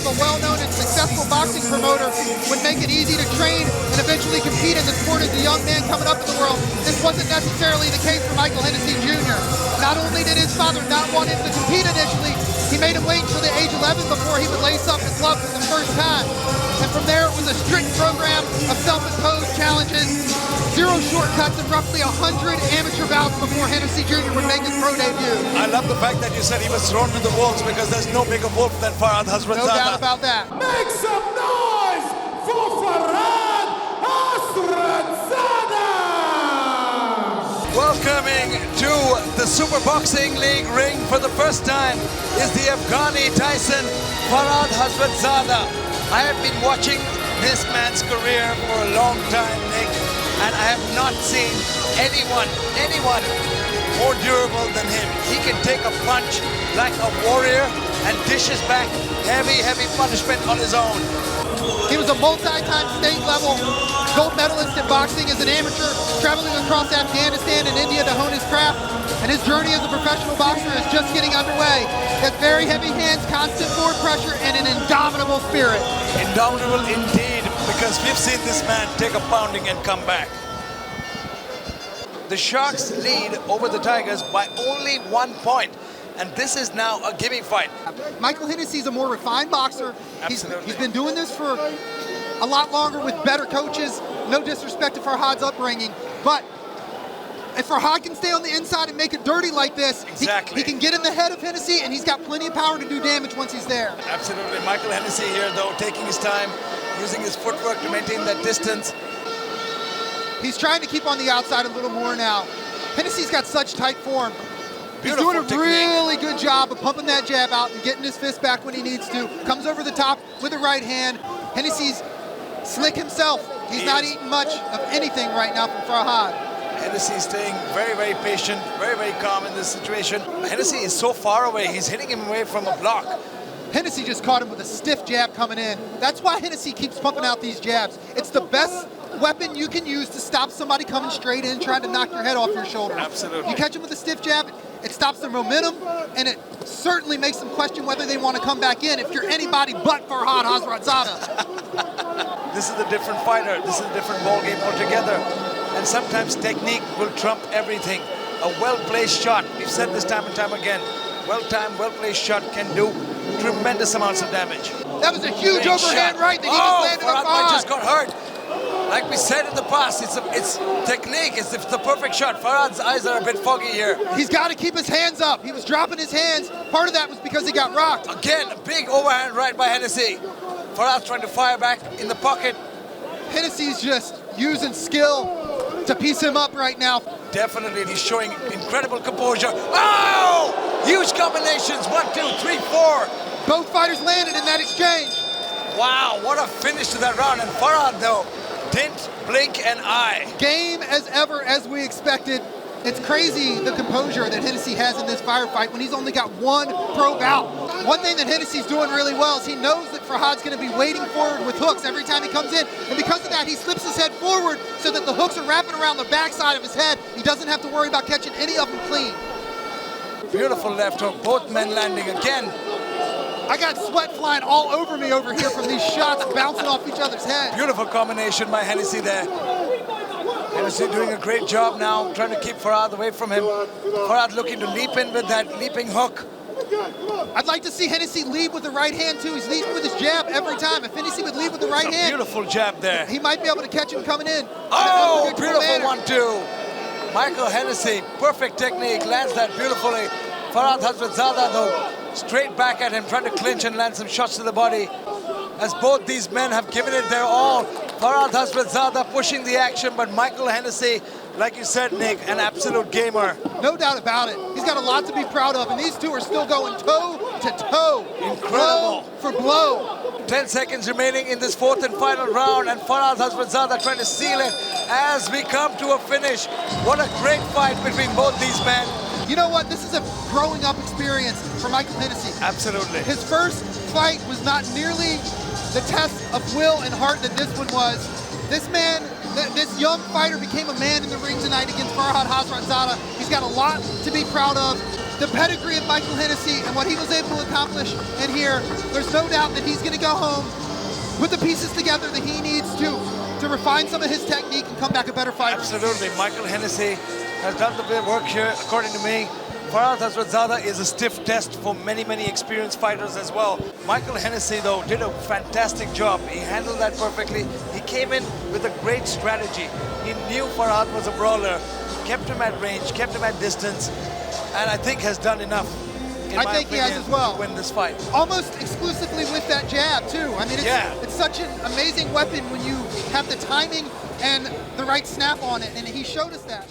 a well-known and successful boxing promoter would make it easy to train and eventually compete in the sport as a young man coming up in the world, this wasn't necessarily the case for Michael Hennessy Jr. Not only did his father not want him to compete initially, he made him wait until the age 11 before he would lace up his glove for the first time. And from there, it was a strict program of self-imposed challenges, 0 shortcuts, and roughly 100 amateur bouts before Hennessy Jr. would make his pro debut. I love the fact that you said he was thrown to the wolves, because there's no bigger wolf than Farhad Hazratzada. No doubt about that. Make some noise for Farhad Hazratzada! Welcoming to the Super Boxing League ring for the first time is the Afghani Tyson, Farhad Hazratzada. I have been watching this man's career for a long time, Nick, and I have not seen anyone more durable than him. He can take a punch like a warrior and dishes back heavy punishment on his own. He was a multi-time state level gold medalist in boxing as an amateur, traveling across Afghanistan and India to hone his craft, and his journey as a professional boxer is just getting underway. He has very heavy hands, constant forward pressure, and an indomitable spirit. Indomitable indeed, because we've seen this man take a pounding and come back. The Sharks lead over the Tigers by only 1 point. And this is now a gimme fight. Michael Hennessy is a more refined boxer. Absolutely. He's been doing this for a lot longer with better coaches. No disrespect to Farhad's upbringing, but if Farhad can stay on the inside and make it dirty like this, exactly, he can get in the head of Hennessy, and he's got plenty of power to do damage once he's there. Absolutely. Michael Hennessy here, though, taking his time, using his footwork to maintain that distance. He's trying to keep on the outside a little more now. Hennessy's got such tight form. Beautiful He's doing a really good job of pumping that jab out and getting his fist back when he needs to. Comes over the top with the right hand. Hennessy's slick himself. He's not eating much of anything right now from Farhad. Hennessy staying very patient, very calm in this situation. Hennessy is so far away. He's hitting him away from a block. Hennessy just caught him with a stiff jab coming in. That's why Hennessy keeps pumping out these jabs. It's the best weapon you can use to stop somebody coming straight in trying to knock your head off your shoulder. Absolutely. You catch him with a stiff jab, it stops their momentum, and it certainly makes them question whether they want to come back in if you're anybody but Farhad Hazratzada. This is a different fighter. This is a different ball game altogether. And sometimes technique will trump everything. A well-placed shot, we've said this time and time again, well-timed, well-placed shot can do tremendous amounts of damage. That was a huge overhand right that he just landed on Farhad just got hurt. Like we said in the past, it's technique, it's the perfect shot. Farhad's eyes are a bit foggy here. He's got to keep his hands up. He was dropping his hands. Part of that was because he got rocked. Again, a big overhand right by Hennessy. Farhad's trying to fire back in the pocket. Hennessy's just using skill to piece him up right now. Definitely, he's showing incredible composure. Oh! Huge combinations, 1, 2, 3, 4. Both fighters landed in that exchange. Wow, what a finish to that round. And Farhad, though, didn't blink an eye. Game as ever, as we expected. It's crazy the composure that Hennessy has in this firefight when he's only got 1 pro bout. One thing that Hennessy's doing really well is he knows that Farhad's going to be waiting forward with hooks every time he comes in. And because of that, he slips his head forward so that the hooks are wrapping around the backside of his head. He doesn't have to worry about catching any of them clean. Beautiful left hook, both men landing again. I got sweat flying all over me over here from these shots bouncing off each other's heads. Beautiful combination by Hennessy there. Hennessy doing a great job now, trying to keep Farhad away from him. Farhad looking to leap in with that leaping hook. I'd like to see Hennessy lead with the right hand too. He's leading with his jab every time. If Hennessy would lead with the right hand, beautiful jab there. He might be able to catch him coming in. Oh, beautiful 1-2. Michael Hennessy, perfect technique, lands that beautifully. Farhad Hazratzada, though, straight back at him, trying to clinch and land some shots to the body. As both these men have given it their all. Farhad Hazratzada pushing the action, but Michael Hennessy, like you said, Nick, an absolute gamer. No doubt about it. He's got a lot to be proud of, and these two are still going toe to toe. Incredible. Blow for blow. 10 seconds remaining in this 4th and final round, and Farhad Hazratzada trying to seal it as we come to a finish. What a great fight between both these men. You know what? This is a growing up experience for Michael Hennessy. Absolutely. His first fight was not nearly the test of will and heart that this one was. This man, this young fighter became a man in the ring tonight against Farhad Hazratzada. He's got a lot to be proud of. the pedigree of Michael Hennessy and what he was able to accomplish in here, there's no doubt that he's going to go home, put the pieces together that he needs to refine some of his technique and come back a better fighter. Absolutely. Michael Hennessy has done the work here, according to me. Farhad Hazratzada is a stiff test for many, many experienced fighters as well. Michael Hennessy, though, did a fantastic job. He handled that perfectly. He came in with a great strategy. He knew Farhad was a brawler, kept him at range, kept him at distance, and I think has done enough, in my think he has opinion, as well. to win this fight. Almost exclusively with that jab, too. I mean, it's such an amazing weapon when you have the timing and the right snap on it, and he showed us that.